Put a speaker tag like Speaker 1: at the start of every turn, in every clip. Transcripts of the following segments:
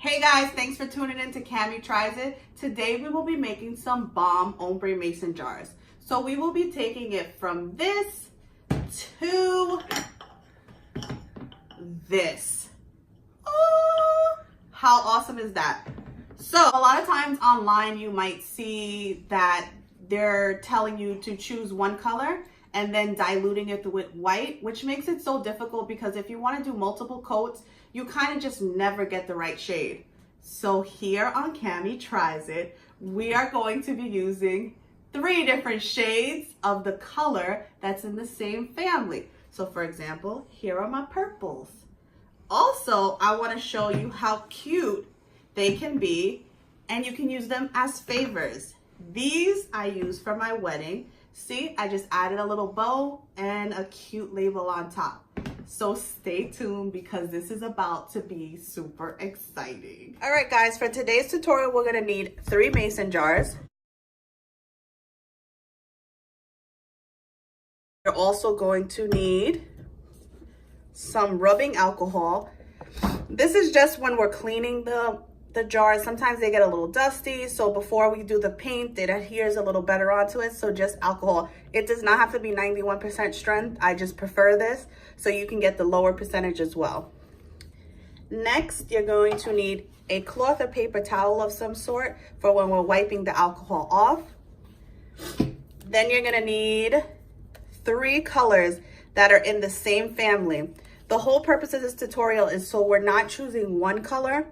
Speaker 1: Hey guys, thanks for tuning in to Cami Tries It. Today we will be making some bomb ombre mason jars. So we will be taking it from this to this. Oh, how awesome is that? So a lot of times online you might see that they're telling you to choose one color and then diluting it with white, which makes it so difficult because if you want to do multiple coats, you kind of just never get the right shade. So here on Cami Tries It, we are going to be using 3 different shades of the color that's in the same family. So for example, here are my purples. Also, I want to show you how cute they can be, and you can use them as favors. These I use for my wedding. See, I just added a little bow and a cute label on top. So stay tuned because this is about to be super exciting. All right, guys, for today's tutorial, we're gonna need 3 mason jars. You're also going to need some rubbing alcohol. This is just when we're cleaning the jars. Sometimes they get a little dusty, so before we do the paint, it adheres a little better onto it. So just alcohol. It does not have to be 91% strength. I just prefer this, so you can get the lower percentage as well. Next, you're going to need a cloth or paper towel of some sort for when we're wiping the alcohol off. Then you're gonna need 3 colors that are in the same family. The whole purpose of this tutorial is so we're not choosing one color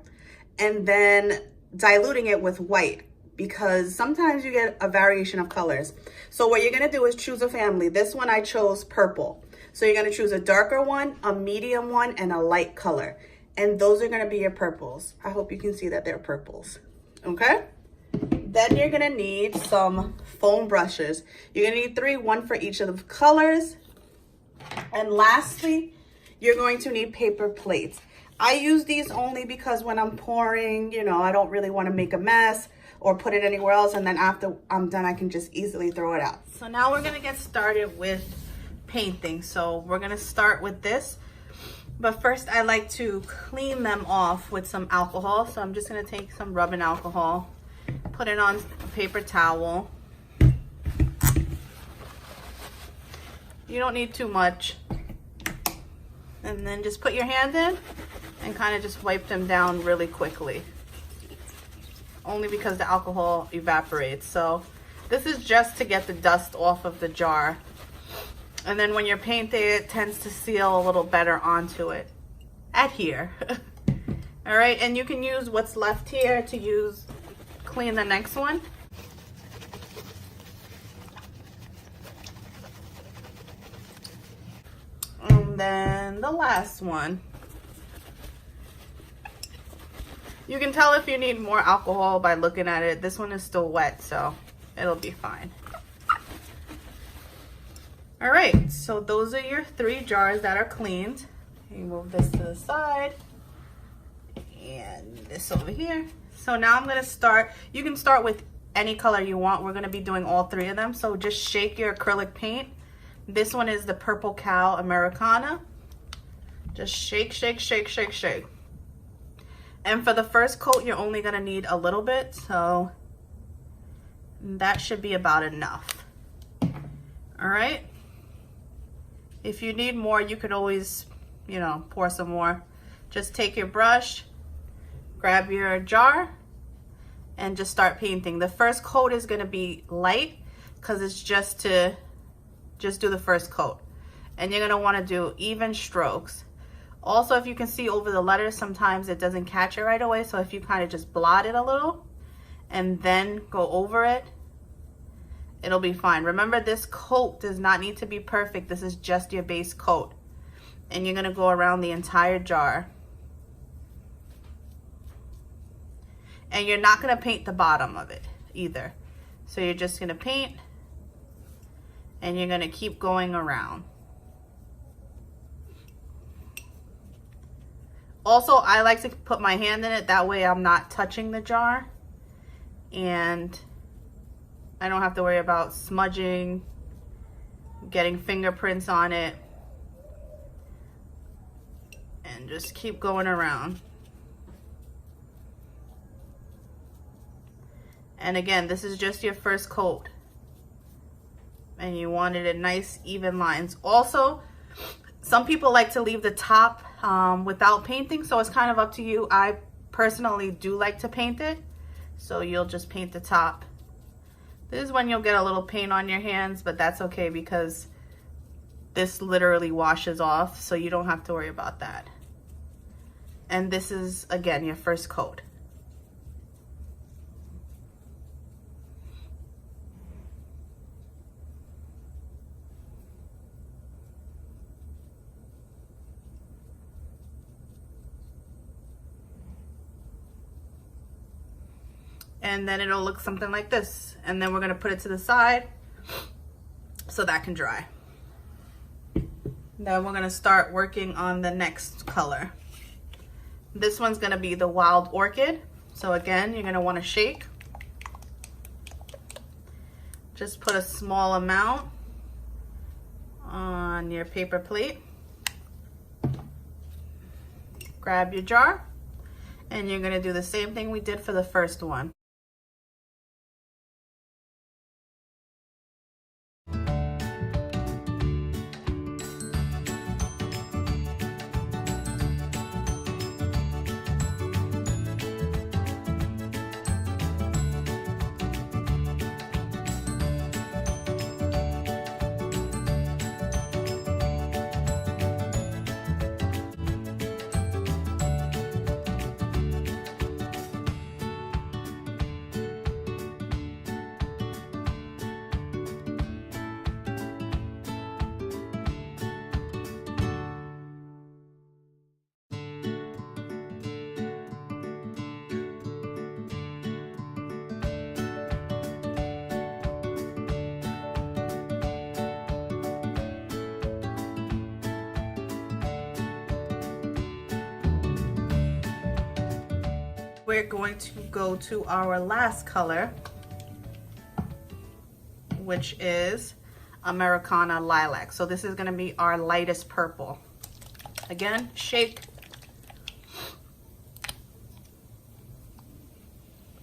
Speaker 1: and then diluting it with white, because sometimes you get a variation of colors. So what you're gonna do is choose a family. This one I chose purple. So you're gonna choose a darker one, a medium one, and a light color. And those are gonna be your purples. I hope you can see that they're purples, okay? Then you're gonna need some foam brushes. You're gonna need 3, 1 for each of the colors. And lastly, you're going to need paper plates. I use these only because when I'm pouring, you know, I don't really want to make a mess or put it anywhere else, and then after I'm done, I can just easily throw it out. So now we're gonna get started with painting. So we're gonna start with this, but first I like to clean them off with some alcohol. So I'm just gonna take some rubbing alcohol, put it on a paper towel. You don't need too much. And then just put your hand in and kind of just wipe them down really quickly. Only because the alcohol evaporates. So this is just to get the dust off of the jar. And then when you're painting, it tends to seal a little better onto it. Adhere. All right, and you can use what's left here to clean the next one. And then the last one. You can tell if you need more alcohol by looking at it. This one is still wet, so it'll be fine. All right, so those are your 3 jars that are cleaned. You move this to the side and this over here. So now I'm gonna start. You can start with any color you want. We're gonna be doing all 3 of them. So just shake your acrylic paint. This one is the purple Cow Americana. Just shake, shake, shake, shake, shake. And for the first coat, you're only gonna need a little bit, so that should be about enough. All right. If you need more, you could always, you know, pour some more. Just take your brush, grab your jar, and just start painting. The first coat is gonna be light because it's just to do the first coat. And you're gonna wanna do even strokes. Also, if you can see over the letters, sometimes it doesn't catch it right away. So if you kind of just blot it a little and then go over it, it'll be fine. Remember, this coat does not need to be perfect. This is just your base coat. And you're gonna go around the entire jar. And you're not gonna paint the bottom of it either. So you're just gonna paint and you're gonna keep going around. Also, I like to put my hand in it. That way I'm not touching the jar. And I don't have to worry about smudging, getting fingerprints on it. And just keep going around. And again, this is just your first coat. And you wanted it nice, even lines. Also, some people like to leave the top without painting, so it's kind of up to you. I personally do like to paint it, so you'll just paint the top. This is when you'll get a little paint on your hands, but that's okay because this literally washes off, so you don't have to worry about that. And this is, again, your first coat. And then it'll look something like this. And then we're gonna put it to the side so that can dry. Then we're gonna start working on the next color. This one's gonna be the Wild Orchid. So again, you're gonna wanna shake. Just put a small amount on your paper plate. Grab your jar, and you're gonna do the same thing we did for the first one. We're going to go to our last color, which is Americana Lilac. So this is gonna be our lightest purple. Again, shake,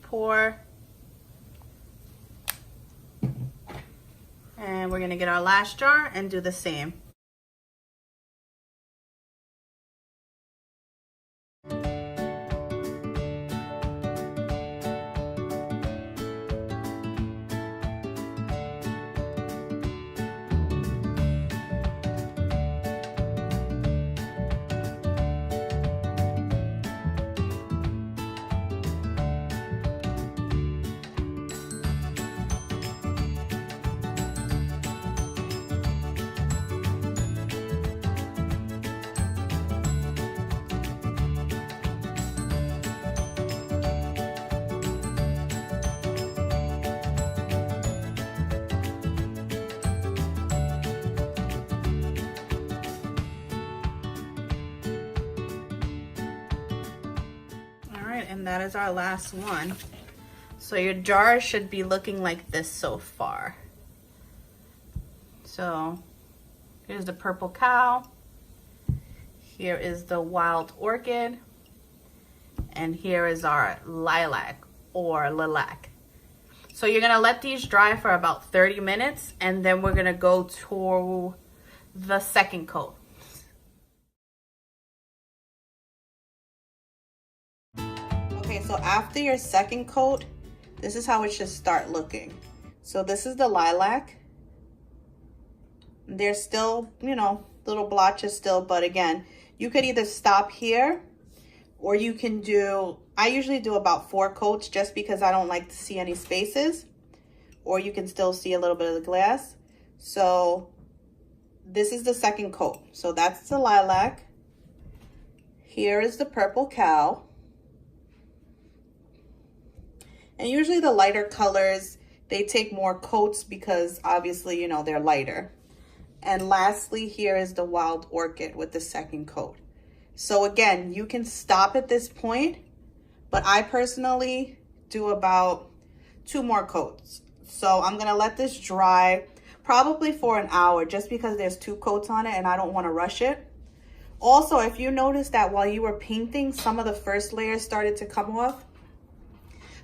Speaker 1: pour, and we're gonna get our last jar and do the same. And that is our last one. So your jar should be looking like this so far. So here's the purple cow, here is the Wild Orchid, and here is our lilac or lilac. So you're gonna let these dry for about 30 minutes, and then we're gonna go to the second coat. Okay, so after your second coat, this is how it should start looking. So this is the lilac. There's still, you know, little blotches still, but again, you could either stop here or you can do, I usually do about 4 coats just because I don't like to see any spaces, or you can still see a little bit of the glass. So this is the second coat. So that's the lilac. Here is the purple cow. And usually the lighter colors, they take more coats because obviously, you know, they're lighter. And lastly, here is the Wild Orchid with the second coat. So again, you can stop at this point, but I personally do about 2 more coats. So I'm gonna let this dry probably for an hour just because there's 2 coats on it and I don't wanna rush it. Also, if you notice that while you were painting, some of the first layers started to come off,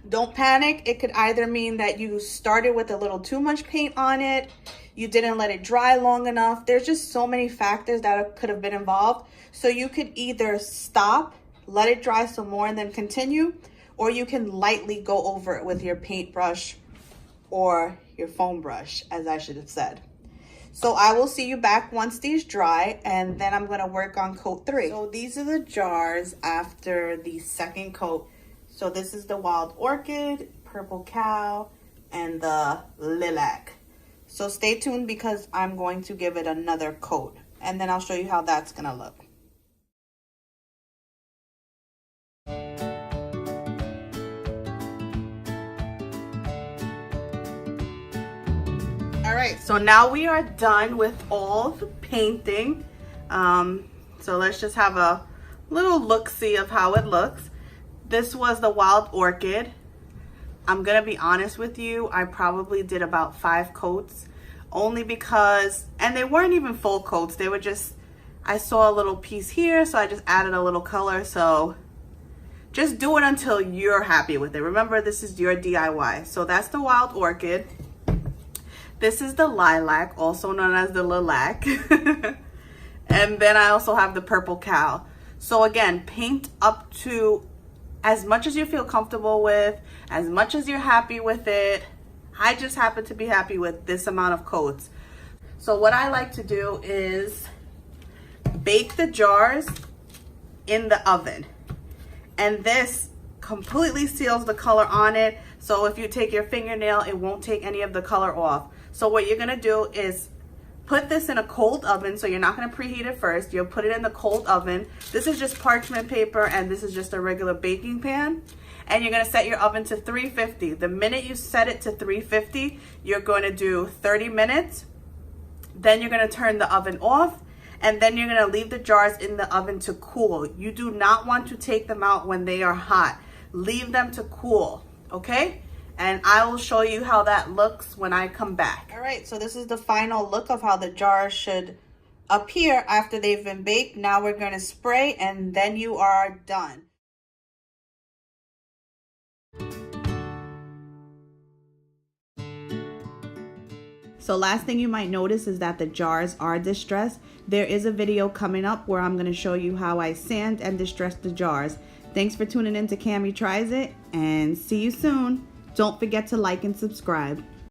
Speaker 1: Don't panic. It could either mean that you started with a little too much paint on it, you didn't let it dry long enough. There's just so many factors that could have been involved. So you could either stop, let it dry some more and then continue, or you can lightly go over it with your paintbrush or your foam brush, as I should have said. So I will see you back once these dry, and then I'm gonna work on coat 3. So these are the jars after the second coat. So this is the Wild Orchid, Purple Cow, and the Lilac. So stay tuned because I'm going to give it another coat, and then I'll show you how that's gonna look. All right, so now we are done with all the painting. So let's just have a little look-see of how it looks. This was the Wild Orchid. I'm gonna be honest with you, I probably did about 5 coats, only because, and they weren't even full coats, they were just, I saw a little piece here, so I just added a little color. So just do it until you're happy with it. Remember, this is your DIY. So that's the Wild Orchid. This is the Lilac, also known as the Lilac. And then I also have the Purple Cow. So again, paint up to as much as you feel comfortable with, as much as you're happy with it. I just happen to be happy with this amount of coats. So what I like to do is bake the jars in the oven. And this completely seals the color on it. So if you take your fingernail, it won't take any of the color off. So what you're gonna do is put this in a cold oven. So you're not gonna preheat it first. You'll put it in the cold oven. This is just parchment paper and this is just a regular baking pan. And you're gonna set your oven to 350. The minute you set it to 350, you're going to do 30 minutes. Then you're gonna turn the oven off, and then you're gonna leave the jars in the oven to cool. You do not want to take them out when they are hot. Leave them to cool, okay? And I will show you how that looks when I come back. All right, so this is the final look of how the jars should appear after they've been baked. Now we're gonna spray and then you are done. So last thing you might notice is that the jars are distressed. There is a video coming up where I'm gonna show you how I sand and distress the jars. Thanks for tuning in to Cami Tries It, and see you soon. Don't forget to like and subscribe.